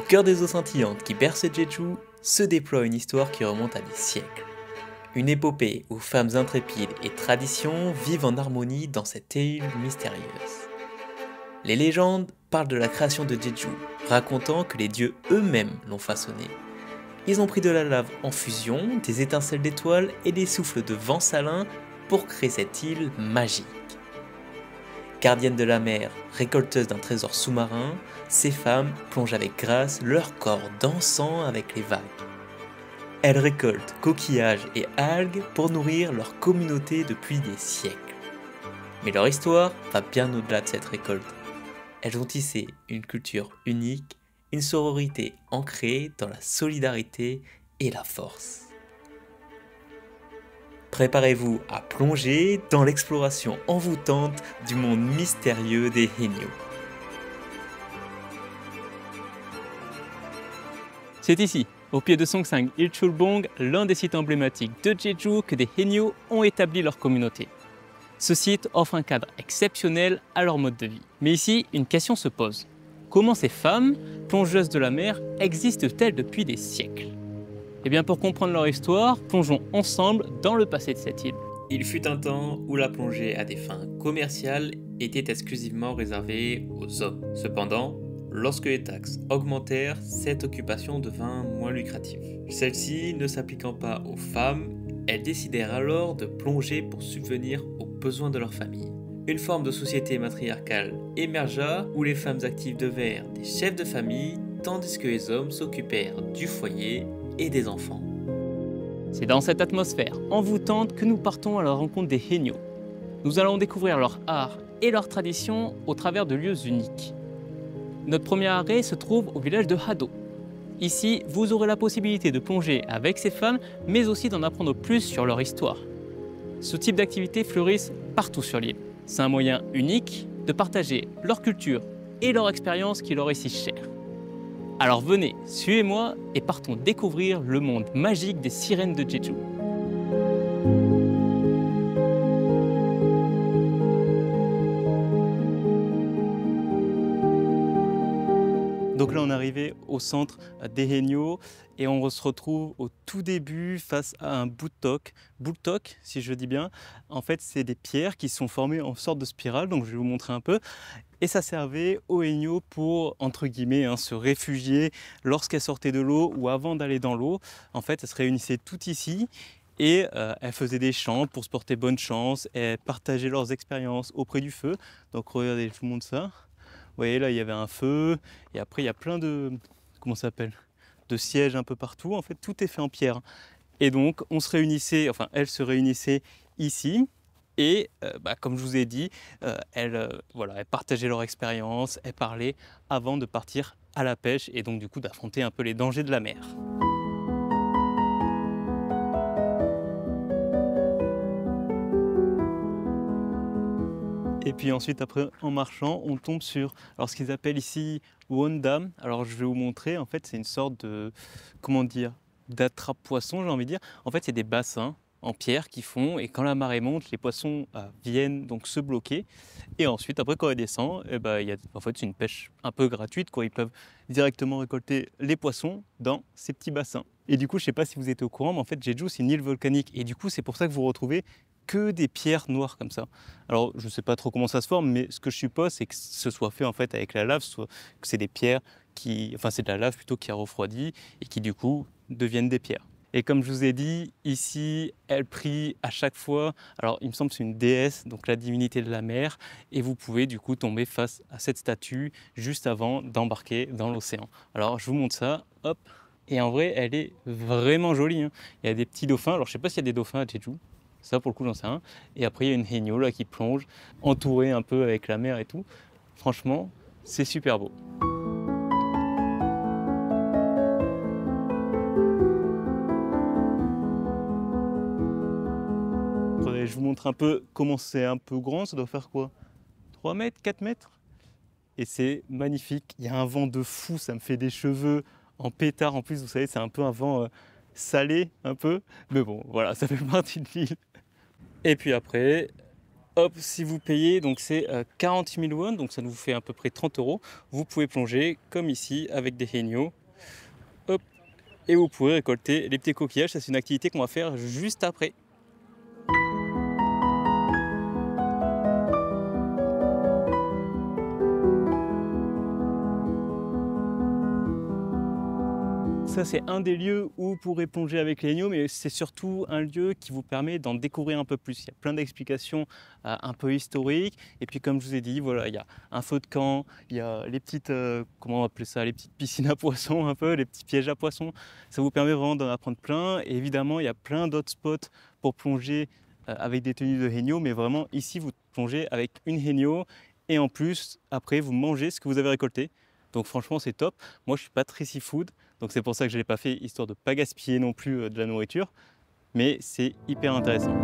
cœur des eaux scintillantes qui berce Jeju se déploie une histoire qui remonte à des siècles. Une épopée où femmes intrépides et traditions vivent en harmonie dans cette île mystérieuse. Les légendes parlent de la création de Jeju, racontant que les dieux eux-mêmes l'ont façonné. Ils ont pris de la lave en fusion, des étincelles d'étoiles et des souffles de vent salin pour créer cette île magique. Gardiennes de la mer, récolteuses d'un trésor sous-marin, ces femmes plongent avec grâce leur corps dansant avec les vagues. Elles récoltent coquillages et algues pour nourrir leur communauté depuis des siècles. Mais leur histoire va bien au-delà de cette récolte. Elles ont tissé une culture unique, une sororité ancrée dans la solidarité et la force. Préparez-vous à plonger dans l'exploration envoûtante du monde mystérieux des Haenyeo. C'est ici, au pied de Seongsang Ilchulbong, l'un des sites emblématiques de Jeju, que des Haenyeo ont établi leur communauté. Ce site offre un cadre exceptionnel à leur mode de vie. Mais ici, une question se pose. Comment ces femmes, plongeuses de la mer, existent-elles depuis des siècles ? Eh bien, pour comprendre leur histoire, plongeons ensemble dans le passé de cette île. Il fut un temps où la plongée à des fins commerciales était exclusivement réservée aux hommes. Cependant, lorsque les taxes augmentèrent, cette occupation devint moins lucrative. Celle-ci ne s'appliquant pas aux femmes, elles décidèrent alors de plonger pour subvenir aux besoins de leur famille. Une forme de société matriarcale émergea où les femmes actives devinrent des chefs de famille, tandis que les hommes s'occupèrent du foyer et des enfants. C'est dans cette atmosphère envoûtante que nous partons à la rencontre des Haenyeo. Nous allons découvrir leur art et leurs traditions au travers de lieux uniques. Notre premier arrêt se trouve au village de Hado. Ici, vous aurez la possibilité de plonger avec ces femmes, mais aussi d'en apprendre plus sur leur histoire. Ce type d'activité fleurissent partout sur l'île. C'est un moyen unique de partager leur culture et leur expérience qui leur est si chère. Alors venez, suivez-moi et partons découvrir le monde magique des sirènes de Jeju. Donc là, on est arrivé au centre des Haenyeo et on se retrouve au tout début face à un bultok. Bultok, si je dis bien, en fait, c'est des pierres qui sont formées en sorte de spirale, donc je vais vous montrer un peu. Et ça servait aux Haenyeo pour, entre guillemets, se réfugier lorsqu'elles sortaient de l'eau ou avant d'aller dans l'eau. En fait, elles se réunissaient toutes ici et elles faisaient des chants pour se porter bonne chance et partageaient leurs expériences auprès du feu. Donc regardez, je vous montre ça. Vous voyez, là, il y avait un feu et après, il y a plein de, comment ça s'appelle, de sièges un peu partout. En fait, tout est fait en pierre. Et donc, on se réunissait, enfin, elles se réunissaient ici. Et comme je vous ai dit, elles partageaient leur expérience, elles parlaient avant de partir à la pêche et donc du coup d'affronter un peu les dangers de la mer. Et puis ensuite, après, en marchant, on tombe sur ce qu'ils appellent ici Wondam. Alors je vais vous montrer, en fait c'est une sorte de, comment dire, d'attrape-poisson, j'ai envie de dire. En fait c'est des bassins en pierre qui font, et quand la marée monte, les poissons viennent donc se bloquer. Et ensuite, après quand elle descend, en fait, c'est une pêche un peu gratuite, quoi. Ils peuvent directement récolter les poissons dans ces petits bassins. Et du coup, je ne sais pas si vous êtes au courant, mais en fait, Jeju, c'est une île volcanique. Et du coup, c'est pour ça que vous retrouvez que des pierres noires comme ça. Alors, je ne sais pas trop comment ça se forme, mais ce que je suppose, c'est que ce soit fait en fait avec la lave, soit que c'est des pierres qui, enfin, c'est de la lave plutôt qui a refroidi et qui du coup deviennent des pierres. Et comme je vous ai dit, ici, elle prie à chaque fois. Alors, il me semble que c'est une déesse, donc la divinité de la mer. Et vous pouvez du coup tomber face à cette statue juste avant d'embarquer dans l'océan. Alors, je vous montre ça. Hop. Et en vrai, elle est vraiment jolie, hein. Il y a des petits dauphins. Alors, je ne sais pas s'il y a des dauphins à Jeju. Ça, pour le coup, j'en sais rien. Et après, il y a une Haenyeo là qui plonge, entourée un peu avec la mer et tout. Franchement, c'est super beau. Je vous montre un peu comment c'est un peu grand. Ça doit faire quoi? 3 mètres, 4 mètres? Et c'est magnifique. Il y a un vent de fou. Ça me fait des cheveux en pétard. En plus, vous savez, c'est un peu un vent salé, un peu. Mais bon, voilà, ça fait partie de l'île. Et puis après, hop, si vous payez, donc c'est 40 000 won, donc ça nous fait à peu près 30 €. Vous pouvez plonger comme ici avec des haenyeo. Hop, et vous pourrez récolter les petits coquillages. Ça, c'est une activité qu'on va faire juste après. Ça, c'est un des lieux où vous pourrez plonger avec les haenyeo, mais c'est surtout un lieu qui vous permet d'en découvrir un peu plus. Il y a plein d'explications un peu historiques. Et puis, comme je vous ai dit, voilà, il y a un feu de camp, il y a les petites, comment on va appeler ça, les petites piscines à poissons, un peu, les petits pièges à poissons. Ça vous permet vraiment d'en apprendre plein. Et évidemment, il y a plein d'autres spots pour plonger avec des tenues de haenyeo, mais vraiment, ici, vous plongez avec une haenyeo. Et en plus, après, vous mangez ce que vous avez récolté. Donc franchement, c'est top. Moi, je suis pas très seafood, donc c'est pour ça que je ne l'ai pas fait, histoire de ne pas gaspiller non plus de la nourriture. Mais c'est hyper intéressant.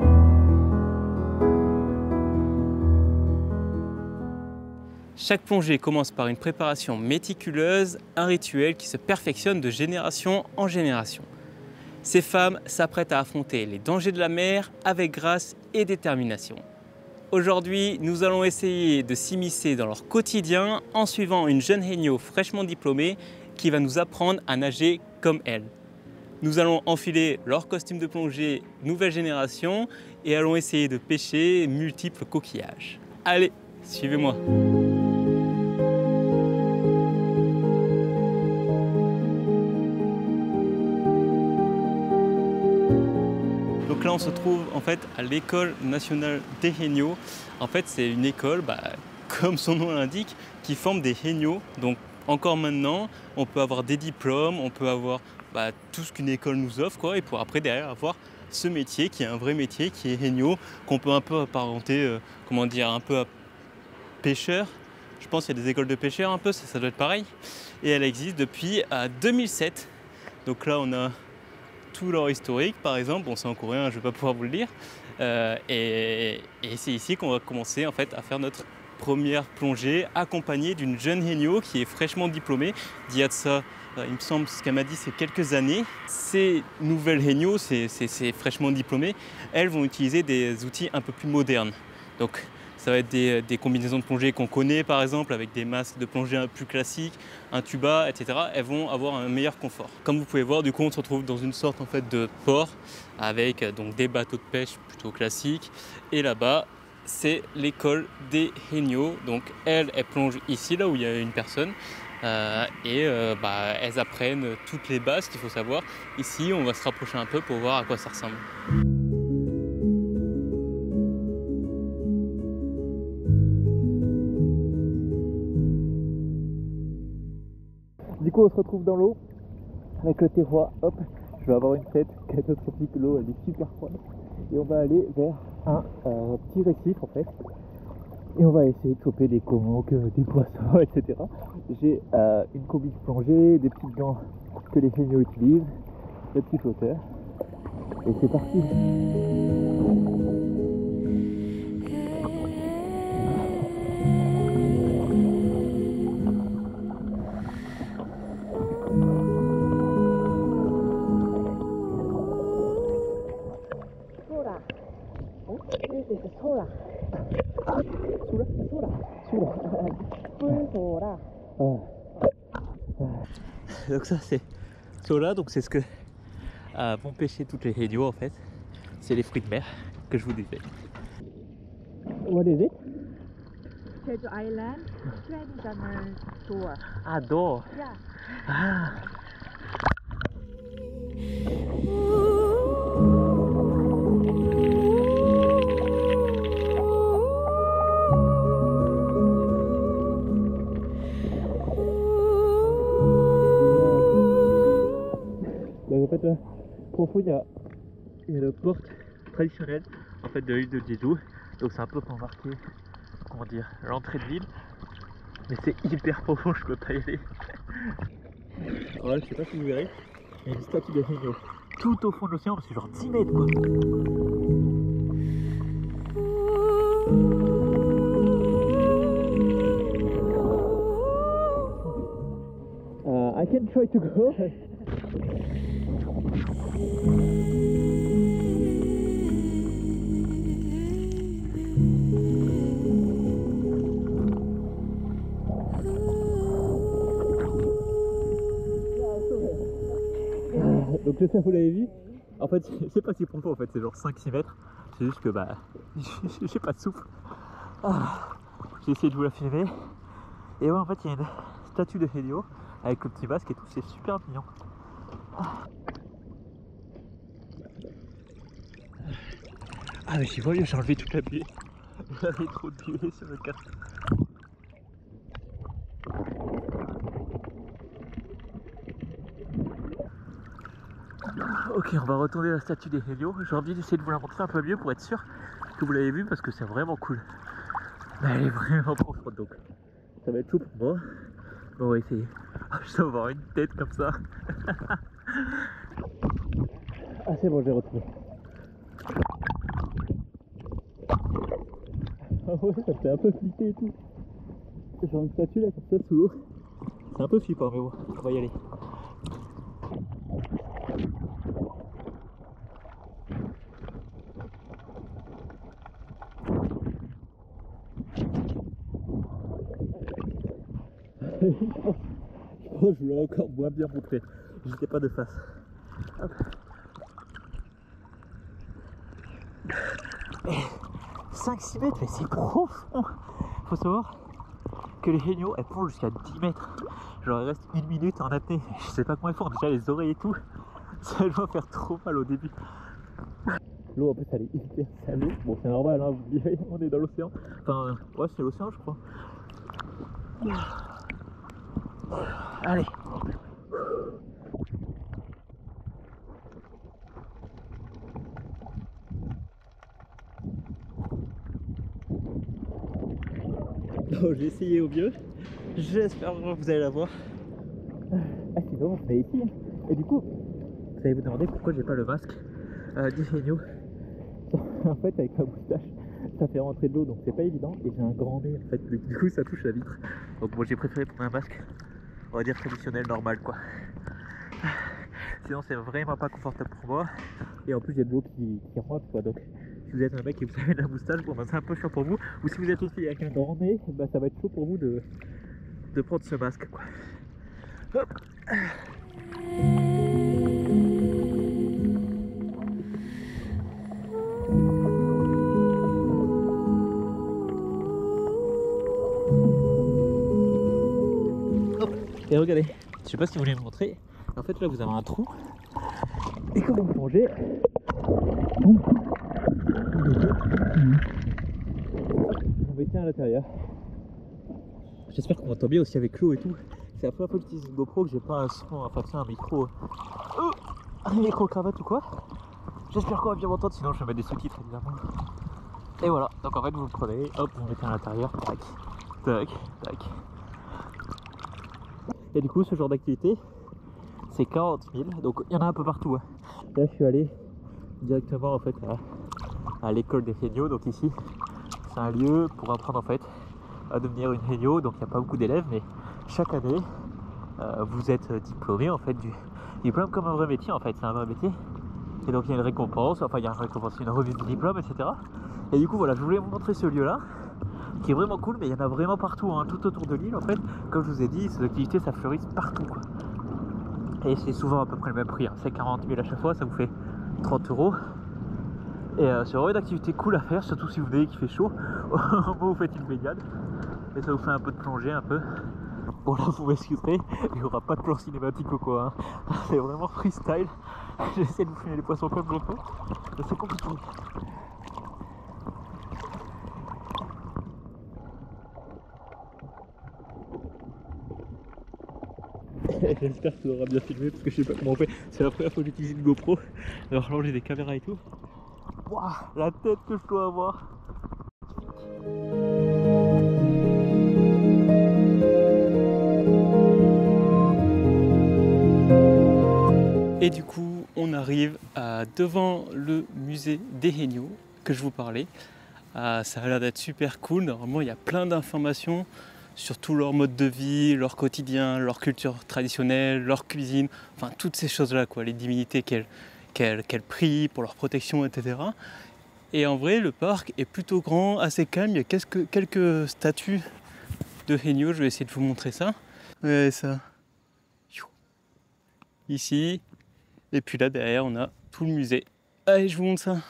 Chaque plongée commence par une préparation méticuleuse, un rituel qui se perfectionne de génération en génération. Ces femmes s'apprêtent à affronter les dangers de la mer avec grâce et détermination. Aujourd'hui, nous allons essayer de s'immiscer dans leur quotidien en suivant une jeune haenyeo fraîchement diplômée qui va nous apprendre à nager comme elle. Nous allons enfiler leur costume de plongée nouvelle génération et allons essayer de pêcher multiples coquillages. Allez, suivez-moi! Donc là, on se trouve en fait à l'école nationale des haenyeo. En fait, c'est une école, comme son nom l'indique, qui forme des haenyeo. Donc encore maintenant, on peut avoir des diplômes, on peut avoir tout ce qu'une école nous offre, quoi, et pour après derrière avoir ce métier qui est un vrai métier, qui est haenyeo, qu'on peut un peu apparenter, un peu à pêcheur. Je pense qu'il y a des écoles de pêcheurs un peu, ça doit être pareil. Et elle existe depuis 2007. Donc là, on a tout leur historique, par exemple. Bon, c'est en coréen, je ne vais pas pouvoir vous le dire. Et c'est ici qu'on va commencer en fait à faire notre première plongée, accompagnée d'une jeune haenyeo qui est fraîchement diplômée. D'il y a de ça, il me semble, ce qu'elle m'a dit, c'est quelques années. Ces nouvelles haenyeo, ces fraîchement diplômées, elles vont utiliser des outils un peu plus modernes. Donc, ça va être des combinaisons de plongée qu'on connaît, par exemple, avec des masques de plongée un peu plus classiques, un tuba, etc. Elles vont avoir un meilleur confort. Comme vous pouvez voir, du coup, on se retrouve dans une sorte en fait, de port avec donc, des bateaux de pêche plutôt classiques. Et là-bas, c'est l'école des haenyeo. Donc, elles plongent ici, là où il y a une personne. Elles apprennent toutes les bases qu'il faut savoir. Ici, on va se rapprocher un peu pour voir à quoi ça ressemble. Du coup, on se retrouve dans l'eau avec le terroir. Hop, je vais avoir une tête catastrophique. L'eau, elle est super froide. Et on va aller vers un petit récif en fait. Et on va essayer de choper des comoques, des poissons, etc. J'ai une combi de plongée, des petites gants que les haenyeo utilisent, le petit flotteur. Et c'est parti. Donc ça c'est Sola, donc c'est ce que vont pêcher toutes les haenyeo en fait. C'est les fruits de mer que je vous disais. What is it? Jeju Island, traditional door. Ah, door. Yeah. Ah. Donc en fait, profond, il y a une porte traditionnelle en fait, de l'île de Jeju. Donc c'est un peu pour marquer, l'entrée de l'île. Mais c'est hyper profond, je peux pas y aller. Alors là, je sais pas si vous verrez, il y a une statue de haenyeo tout au fond de l'océan, c'est genre 10 mètres quoi. I can try to go. Donc le ça vous l'avez vu. En fait c'est pas si profond en fait, c'est genre 5-6 mètres. C'est juste que bah j'ai pas de souffle. Ah, j'ai essayé de vous la filmer. Et ouais en fait il y a une statue de Helio avec le petit masque et tout, c'est super mignon. Ah mais j'y vois, j'ai enlevé toute la buée. J'avais trop de buée sur le casque. Ok, on va retourner à la statue des Helio. J'ai envie d'essayer de vous la montrer un peu mieux pour être sûr que vous l'avez vue parce que c'est vraiment cool. Mais elle est vraiment profonde donc ça va être chaud pour moi. Bon, on va essayer. Je dois avoir une tête comme ça. Ah c'est bon, j'ai retrouvé. Ah ouais, ça fait un peu flipper et tout. Genre une statue là comme ça sous l'eau. C'est un peu flippant mais bon, on va y aller. Je pense que je voulais encore moins bien montrer. J'étais pas de face. Hop. 5-6 mètres, mais c'est profond. Faut savoir que les Helio elles plongent jusqu'à 10 mètres. Genre il reste 1 minute en apnée. Je sais pas comment ils font, déjà les oreilles et tout. Ça doit faire trop mal au début. L'eau en plus elle est hyper salée. Bon c'est normal hein, vous direz, on est dans l'océan. Enfin ouais c'est l'océan je crois. Allez. Bon, j'ai essayé au mieux. J'espère que vous allez la voir. Ah sinon on est ici. Et du coup, vous allez vous demander pourquoi j'ai pas le masque du Helio. En fait avec ma moustache ça fait rentrer de l'eau donc c'est pas évident et j'ai un grand nez en fait du coup ça touche la vitre. Donc moi j'ai préféré prendre un masque, on va dire traditionnel, normal quoi. Sinon c'est vraiment pas confortable pour moi et en plus il y a de l'eau qui rentre quoi. Donc si vous êtes un mec et vous avez la moustache, bon bah c'est un peu chiant pour vous. Ou si vous êtes aussi avec un grand nez, bah ça va être chaud pour vous de prendre ce masque quoi. Hop. Et regardez, je sais pas si vous voulez me montrer, en fait là vous avez un trou, et quand vous plongez, vous mettez à l'intérieur. J'espère qu'on entend bien aussi avec l'eau et tout. C'est la première fois que j'utilise une GoPro que j'ai pas un son, enfin c'est un micro, un micro cravate ou quoi. J'espère qu'on va bien m'entendre, sinon je vais mettre des sous-titres évidemment. Et voilà, donc en fait vous le prenez, hop, vous le mettez à l'intérieur, tac, tac, tac. Et du coup ce genre d'activité c'est 40 000, donc il y en a un peu partout. Là je suis allé directement en fait à l'école des Helio, donc ici c'est un lieu pour apprendre en fait à devenir une Helio, donc il n'y a pas beaucoup d'élèves mais chaque année vous êtes diplômé en fait du diplôme comme un vrai métier en fait, c'est un vrai métier. Et donc il y a une récompense, enfin il y a une récompense, une remise de diplôme etc. Et du coup voilà, je voulais vous montrer ce lieu là qui est vraiment cool, mais il y en a vraiment partout, hein, tout autour de l'île en fait. Comme je vous ai dit, ces activités ça fleurisse partout quoi. Et c'est souvent à peu près le même prix, hein. C'est 40 000 à chaque fois, ça vous fait 30 €. Et c'est vraiment une activité cool à faire, surtout si vous venez qu'il fait chaud. Au moment où vous faites une baignade, et ça vous fait un peu de plongée un peu. Bon là vous m'excuserez, il n'y aura pas de plan cinématique ou quoi, hein. C'est vraiment freestyle. J'essaie de vous filmer les poissons comme je peux, mais c'est compliqué. J'espère que ça aura bien filmé parce que je sais pas comment on fait. C'est la première fois que j'utilise une GoPro. Alors là j'ai des caméras et tout. Waouh, la tête que je dois avoir. Et du coup, on arrive devant le musée des Helio que je vous parlais. Ça a l'air d'être super cool. Normalement, il y a plein d'informations sur tout leur mode de vie, leur quotidien, leur culture traditionnelle, leur cuisine, enfin toutes ces choses-là, quoi, les divinités qu'elles prient pour leur protection, etc. Et en vrai, le parc est plutôt grand, assez calme. Il y a quelques statues de Helio. Je vais essayer de vous montrer ça. Ouais, ça. Ici. Et puis là, derrière, on a tout le musée. Allez, je vous montre ça.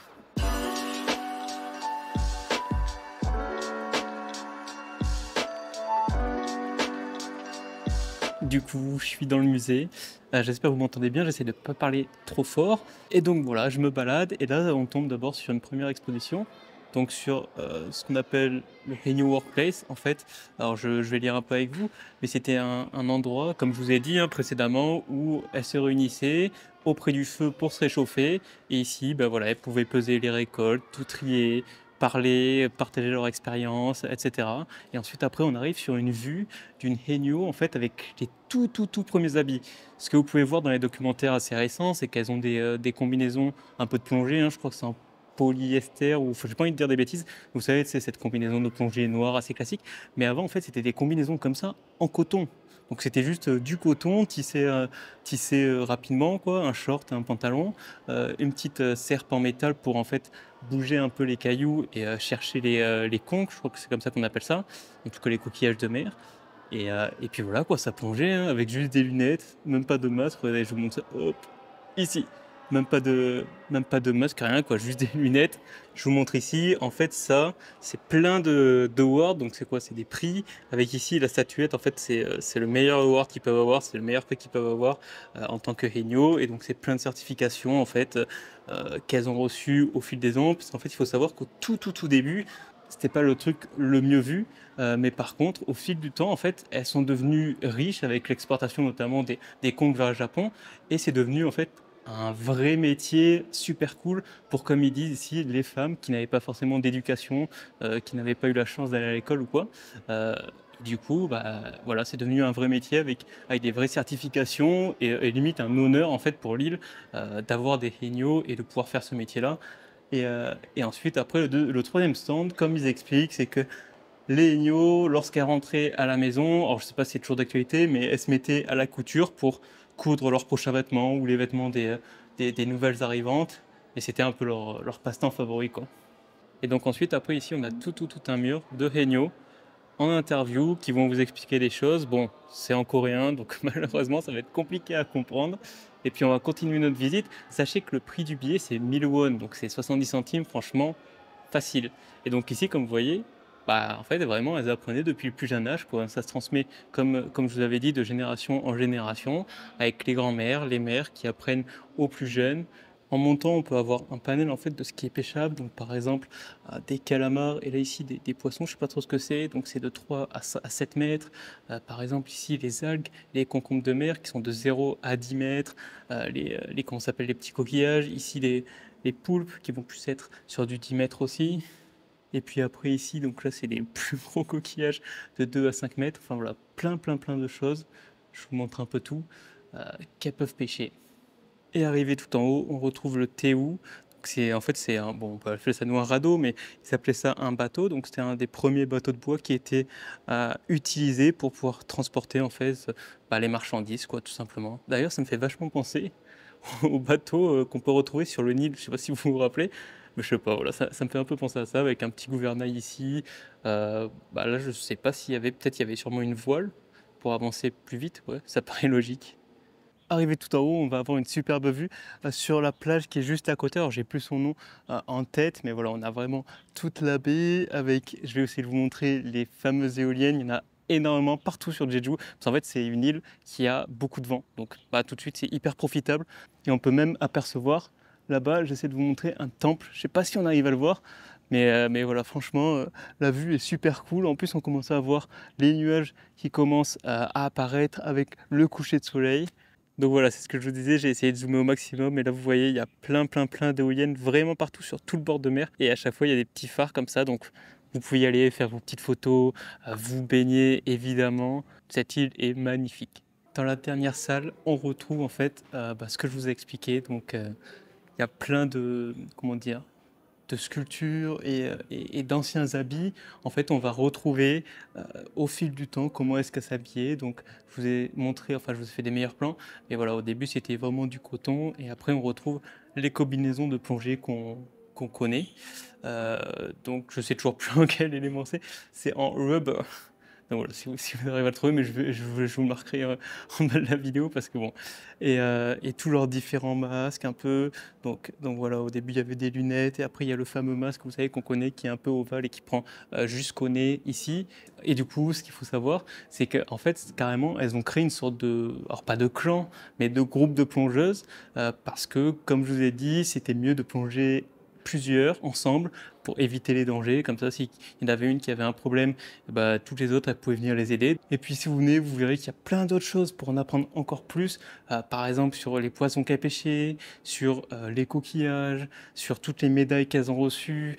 Du coup, je suis dans le musée. J'espère que vous m'entendez bien. J'essaie de ne pas parler trop fort. Et donc voilà, je me balade. Et là, on tombe d'abord sur une première exposition. Donc sur ce qu'on appelle le Haenyeo Workplace. En fait, alors je vais lire un peu avec vous. Mais c'était un endroit, comme je vous ai dit précédemment, où elles se réunissaient auprès du feu pour se réchauffer. Et ici, ben voilà, elles pouvaient peser les récoltes, tout trier, parler, partager leur expérience, etc. Et ensuite, après, on arrive sur une vue d'une Haenyeo, en fait, avec les tout premiers habits. Ce que vous pouvez voir dans les documentaires assez récents, c'est qu'elles ont des combinaisons un peu de plongée, je crois que c'est en polyester, ou enfin, j'ai pas envie de dire des bêtises. Vous savez, c'est cette combinaison de plongée noire assez classique. Mais avant, en fait, c'était des combinaisons comme ça, en coton. Donc c'était juste du coton tissé rapidement, quoi, un short, un pantalon, une petite serpe en métal pour en fait bouger un peu les cailloux et chercher les conques, je crois que c'est comme ça qu'on appelle ça, en tout cas les coquillages de mer. Et puis voilà, quoi, ça plongeait avec juste des lunettes, même pas de masque. Regardez, je vous montre ça, hop, ici. Même pas de masque, rien, quoi, juste des lunettes. Je vous montre ici, en fait, ça, c'est plein d'awards, donc c'est quoi? C'est des prix. Avec ici, la statuette, en fait, c'est le meilleur award qu'ils peuvent avoir, c'est le meilleur prix qu'ils peuvent avoir en tant que Haenyeo. Et donc, c'est plein de certifications, en fait, qu'elles ont reçues au fil des ans. Parce qu'en fait, il faut savoir qu'au tout début, c'était pas le truc le mieux vu, mais par contre, au fil du temps, en fait, elles sont devenues riches avec l'exportation notamment des conques vers le Japon, et c'est devenu en fait un vrai métier super cool pour, comme ils disent ici, les femmes qui n'avaient pas forcément d'éducation, qui n'avaient pas eu la chance d'aller à l'école ou quoi. Euh, du coup, bah, voilà, c'est devenu un vrai métier avec des vraies certifications et limite un honneur en fait pour l'île d'avoir des Haenyeo et de pouvoir faire ce métier-là. Et ensuite, après, le troisième stand, comme ils expliquent, c'est que les Haenyeo, lorsqu'elles rentraient à la maison, alors je ne sais pas si c'est toujours d'actualité, mais elles se mettaient à la couture pour coudre leurs prochains vêtements ou les vêtements des nouvelles arrivantes. Et c'était un peu leur passe-temps favori, quoi. Et donc ensuite, après, ici, on a tout un mur de Haenyeo en interview qui vont vous expliquer des choses. Bon, c'est en coréen, donc malheureusement, ça va être compliqué à comprendre. Et puis, on va continuer notre visite. Sachez que le prix du billet, c'est 1000 won, donc c'est 70 centimes, franchement, facile. Et donc ici, comme vous voyez, bah, en fait, vraiment, elles apprenaient depuis le plus jeune âge, quoi. Ça se transmet, comme je vous avais dit, de génération en génération, avec les grands-mères, les mères qui apprennent aux plus jeunes. En montant, on peut avoir un panel en fait de ce qui est pêchable. Donc, par exemple, des calamars et là ici des poissons, je sais pas trop ce que c'est. Donc, c'est de 3 à 7 mètres. Par exemple, ici, les algues, les concombres de mer qui sont de 0 à 10 mètres. Comment ça s'appelle, les petits coquillages. Ici, les poulpes qui vont plus être sur du 10 mètres aussi. Et puis après ici, donc là, c'est les plus gros coquillages de 2 à 5 mètres. Enfin voilà, plein de choses. Je vous montre un peu tout qu'elles peuvent pêcher. Et arrivé tout en haut, on retrouve le Théou. En fait, c'est un, bon, on peut appeler ça nous un radeau, mais ils appelaient ça un bateau. Donc, c'était un des premiers bateaux de bois qui était utilisé pour pouvoir transporter en fait les marchandises, quoi, tout simplement. D'ailleurs, ça me fait vachement penser aux bateaux qu'on peut retrouver sur le Nil. Je sais pas si vous vous rappelez, mais je sais pas. Voilà, ça me fait un peu penser à ça, avec un petit gouvernail ici. Là, je sais pas s'il y avait, peut-être il y avait sûrement une voile pour avancer plus vite. Ouais, ça paraît logique. Arrivé tout en haut, on va avoir une superbe vue sur la plage qui est juste à côté. Alors j'ai plus son nom en tête, mais voilà, on a vraiment toute la baie avec, je vais aussi vous montrer les fameuses éoliennes. Il y en a énormément partout sur Jeju. Parce qu'en fait, c'est une île qui a beaucoup de vent. Donc tout de suite, c'est hyper profitable. Et on peut même apercevoir là-bas, j'essaie de vous montrer un temple. Je ne sais pas si on arrive à le voir. Mais voilà, franchement, la vue est super cool. En plus, on commence à voir les nuages qui commencent à apparaître avec le coucher de soleil. Donc voilà, c'est ce que je vous disais, j'ai essayé de zoomer au maximum et là vous voyez, il y a plein d'éoliennes vraiment partout sur tout le bord de mer et à chaque fois il y a des petits phares comme ça, donc vous pouvez y aller faire vos petites photos, vous baigner évidemment. Cette île est magnifique. Dans la dernière salle, on retrouve en fait ce que je vous ai expliqué, donc il y a plein de, comment dire, de sculptures et d'anciens habits. En fait, on va retrouver au fil du temps comment est-ce qu'elle s'habillait. Donc, je vous ai montré, enfin, je vous ai fait des meilleurs plans. Mais voilà, au début, c'était vraiment du coton. Et après, on retrouve les combinaisons de plongée qu'on connaît. Donc, je sais toujours plus en quel élément c'est. C'est en rubber. Donc voilà, si vous arrivez à le trouver, mais je vous le marquerai en bas de la vidéo parce que bon. Et tous leurs différents masques un peu. Donc voilà, au début il y avait des lunettes et après il y a le fameux masque, vous savez, qu'on connaît, qui est un peu ovale et qui prend jusqu'au nez ici. Et du coup, ce qu'il faut savoir, c'est qu'en fait, carrément, elles ont créé une sorte de, alors pas de clan, mais de groupe de plongeuses parce que, comme je vous ai dit, c'était mieux de plonger plusieurs ensemble pour éviter les dangers. Comme ça, s'il y en avait une qui avait un problème, bah, toutes les autres, elles pouvaient venir les aider. Et puis, si vous venez, vous verrez qu'il y a plein d'autres choses pour en apprendre encore plus. Par exemple, sur les poissons qu'elles pêchaient, sur les coquillages, sur toutes les médailles qu'elles ont reçues,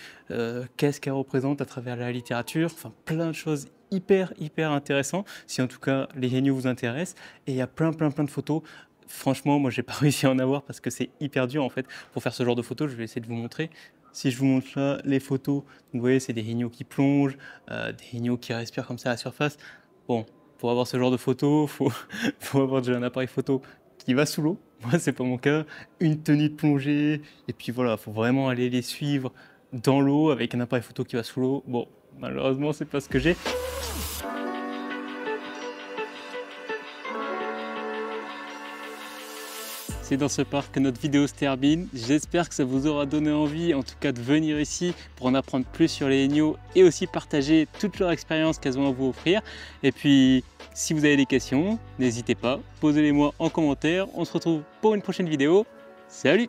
qu'est-ce qu'elles représentent à travers la littérature. Enfin, plein de choses hyper intéressant, si en tout cas les géniaux vous intéressent. Et il y a plein de photos. Franchement, moi j'ai pas réussi à en avoir parce que c'est hyper dur en fait pour faire ce genre de photos. Je vais essayer de vous montrer. Si je vous montre là les photos, vous voyez, c'est des géniaux qui plongent, des géniaux qui respirent comme ça à la surface. Bon, pour avoir ce genre de photos, faut avoir déjà un appareil photo qui va sous l'eau. Moi c'est pas mon cas. Une tenue de plongée et puis voilà, faut vraiment aller les suivre dans l'eau avec un appareil photo qui va sous l'eau. Bon, malheureusement c'est pas ce que j'ai. C'est dans ce parc que notre vidéo se termine. J'espère que ça vous aura donné envie, en tout cas, de venir ici pour en apprendre plus sur les héniaux et aussi partager toute leur expérience qu'elles ont à vous offrir. Et puis, si vous avez des questions, n'hésitez pas, posez-les moi en commentaire. On se retrouve pour une prochaine vidéo. Salut!